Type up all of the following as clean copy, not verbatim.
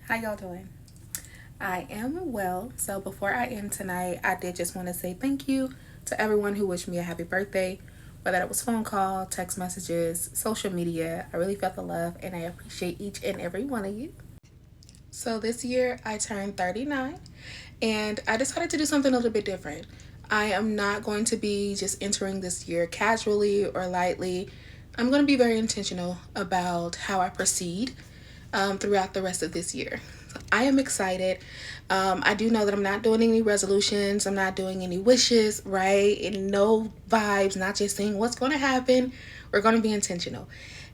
How y'all doing? I am well. So before I end tonight, I did just want to say thank you to everyone who wished me a happy birthday, whether it was phone call, text messages, social media. I really felt the love and I appreciate each and every one of you. So this year I turned 39 and I decided to do something a little bit different. I am not going to be just entering this year casually or lightly. I'm going to be very intentional about how I proceed throughout the rest of this year. So I am excited. I do know that I'm not doing any resolutions, I'm not doing any wishes, right? And no vibes, not just saying what's going to happen. We're going to be intentional.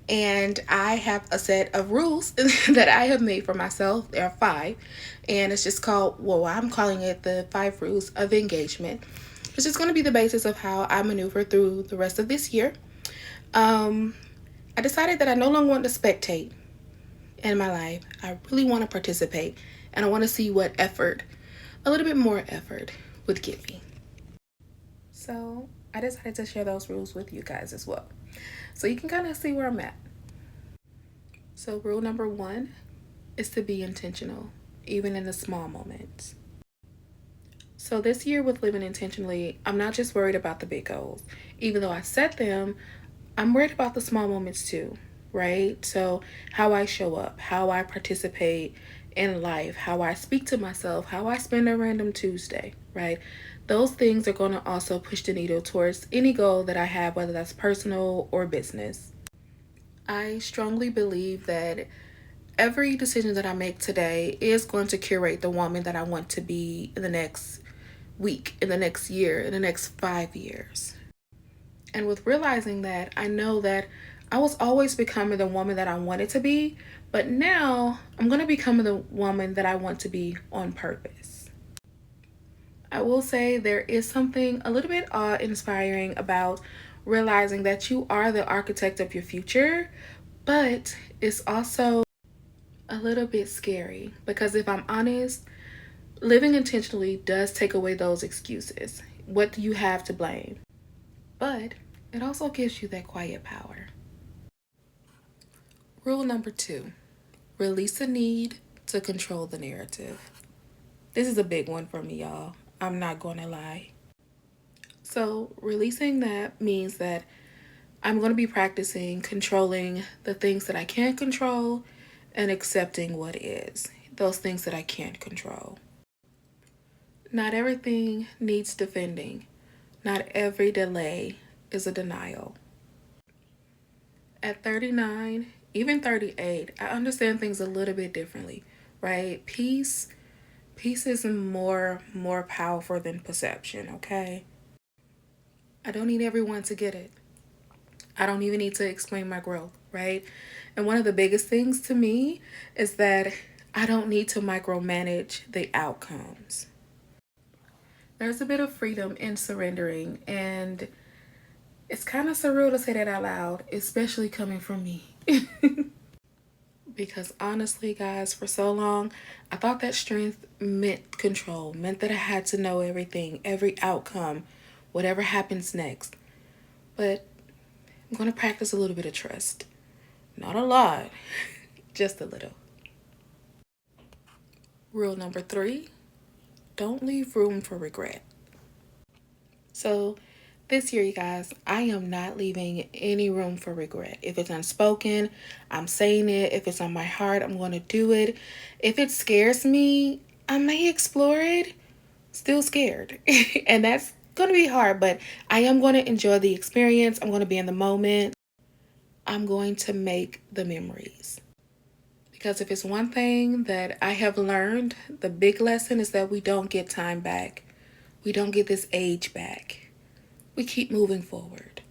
And I have a set of rules that I have made for myself. There are five, and it's just called, well, I'm calling it the five rules of engagement. It's just going to be the basis of how I maneuver through the rest of this year. Um, I decided that I no longer want to spectate in my life. I really want to participate, and I want to see what effort, a little bit more effort, would give me. So I decided to share those rules with you guys as well. So you can kind of see where I'm at. So, rule number one is to be intentional, even in the small moments. So, this year with living intentionally, I'm not just worried about the big goals. Even though I set them, I'm worried about the small moments too, right? So, how I show up, how I participate in life, how I speak to myself, how I spend a random Tuesday, right? Those things are going to also push the needle towards any goal that I have, whether that's personal or business. I strongly believe that every decision that I make today is going to curate the woman that I want to be in the next week, in the next year, in the next 5 years. And with realizing that, I know that I was always becoming the woman that I wanted to be, but now I'm going to become the woman that I want to be on purpose. I will say there is something a little bit awe-inspiring about realizing that you are the architect of your future, but it's also a little bit scary because if I'm honest, living intentionally does take away those excuses. What do you have to blame? But it also gives you that quiet power. Rule number two, release the need to control the narrative. This is a big one for me, y'all. I'm not going to lie. So, releasing that means that I'm going to be practicing controlling the things that I can't control and accepting what is, those things that I can't control. Not everything needs defending. Not every delay is a denial. At 39, even 38, I understand things a little bit differently, right? Peace is more powerful than perception, okay? I don't need everyone to get it. I don't even need to explain my growth, right? And one of the biggest things to me is that I don't need to micromanage the outcomes. There's a bit of freedom in surrendering, and it's kind of surreal to say that out loud, especially coming from me. Because honestly, guys, for so long, I thought that strength meant control, meant that I had to know everything, every outcome, whatever happens next. But I'm going to practice a little bit of trust. Not a lot, just a little. Rule number three, don't leave room for regret. So, this year, you guys, I am not leaving any room for regret. If it's unspoken, I'm saying it. If it's on my heart, I'm going to do it. If it scares me, I may explore it. Still scared. And that's going to be hard, but I am going to enjoy the experience. I'm going to be in the moment. I'm going to make the memories. Because if it's one thing that I have learned, the big lesson is that we don't get time back. We don't get this age back. We keep moving forward.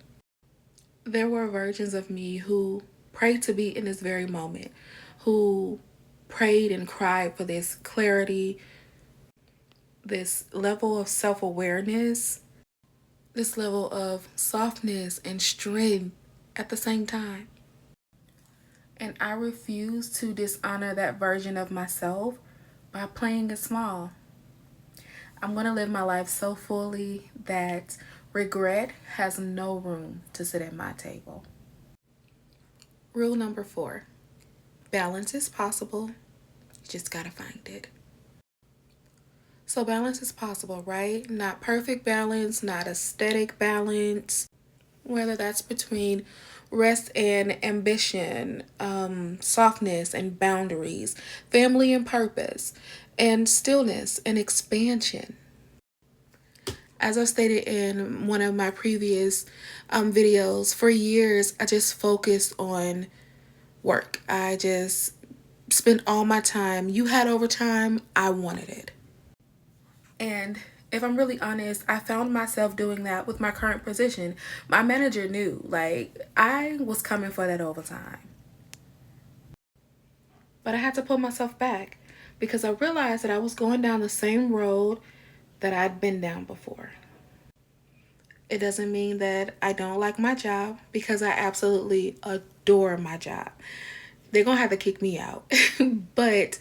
There were versions of me who prayed to be in this very moment, who prayed and cried for this clarity, this level of self awareness, this level of softness and strength at the same time. And I refuse to dishonor that version of myself by playing it small. I'm going to live my life so fully that regret has no room to sit at my table. Rule number four, balance is possible, You just gotta find it. So balance is possible, right? Not perfect balance, not aesthetic balance, whether that's between rest and ambition, softness and boundaries, family and purpose, and stillness and expansion. As I stated in one of my previous videos, for years I just focused on work. I just spent all my time. You had overtime, I wanted it. And if I'm really honest, I found myself doing that with my current position. My manager knew, like, I was coming for that overtime. But I had to pull myself back because I realized that I was going down the same road that I'd been down before. It doesn't mean that I don't like my job, because I absolutely adore my job. They're going to have to kick me out. But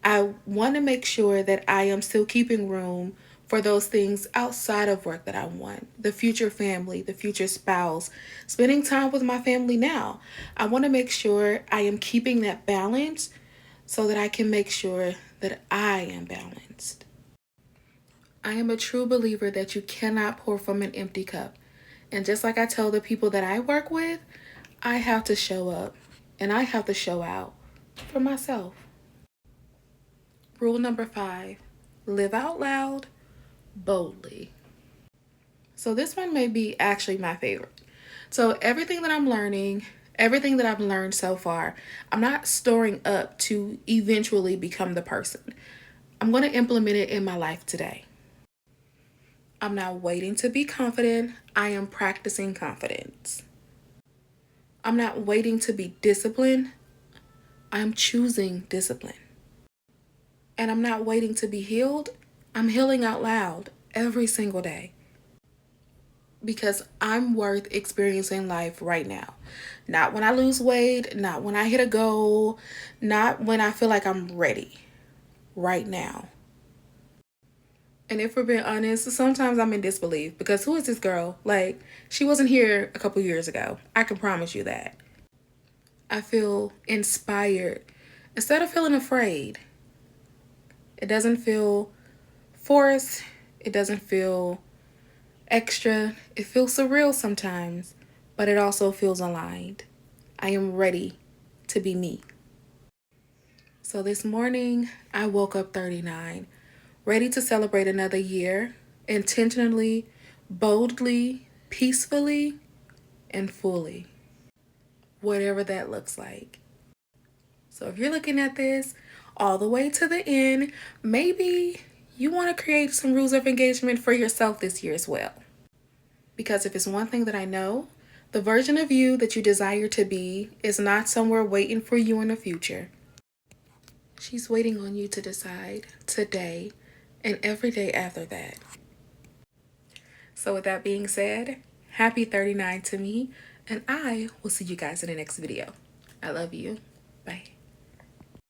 I want to make sure that I am still keeping room for those things outside of work that I want. The future family, the future spouse, spending time with my family now. I want to make sure I am keeping that balance so that I can make sure that I am balanced. I am a true believer that you cannot pour from an empty cup. And just like I tell the people that I work with, I have to show up and I have to show out for myself. Rule number 5, live out loud, boldly. So this one may be actually my favorite. So everything that I'm learning, everything that I've learned so far, I'm not storing up to eventually become the person. I'm going to implement it in my life today. I'm not waiting to be confident. I am practicing confidence. I'm not waiting to be disciplined. I'm choosing discipline. And I'm not waiting to be healed. I'm healing out loud every single day. Because I'm worth experiencing life right now. Not when I lose weight, not when I hit a goal, not when I feel like I'm ready. Right now. And if we're being honest, sometimes I'm in disbelief because who is this girl? Like, she wasn't here a couple years ago. I can promise you that. I feel inspired instead of feeling afraid. It doesn't feel forced. It doesn't feel extra. It feels surreal sometimes, but it also feels aligned. I am ready to be me. So this morning, I woke up 39, ready to celebrate another year, intentionally, boldly, peacefully, and fully. Whatever that looks like. So if you're looking at this all the way to the end, maybe you want to create some rules of engagement for yourself this year as well. Because if it's one thing that I know, the version of you that you desire to be is not somewhere waiting for you in the future. She's waiting on you to decide today and every day after that. So with that being said, happy 39 to me, and I will see you guys in the next video. I love you. Bye.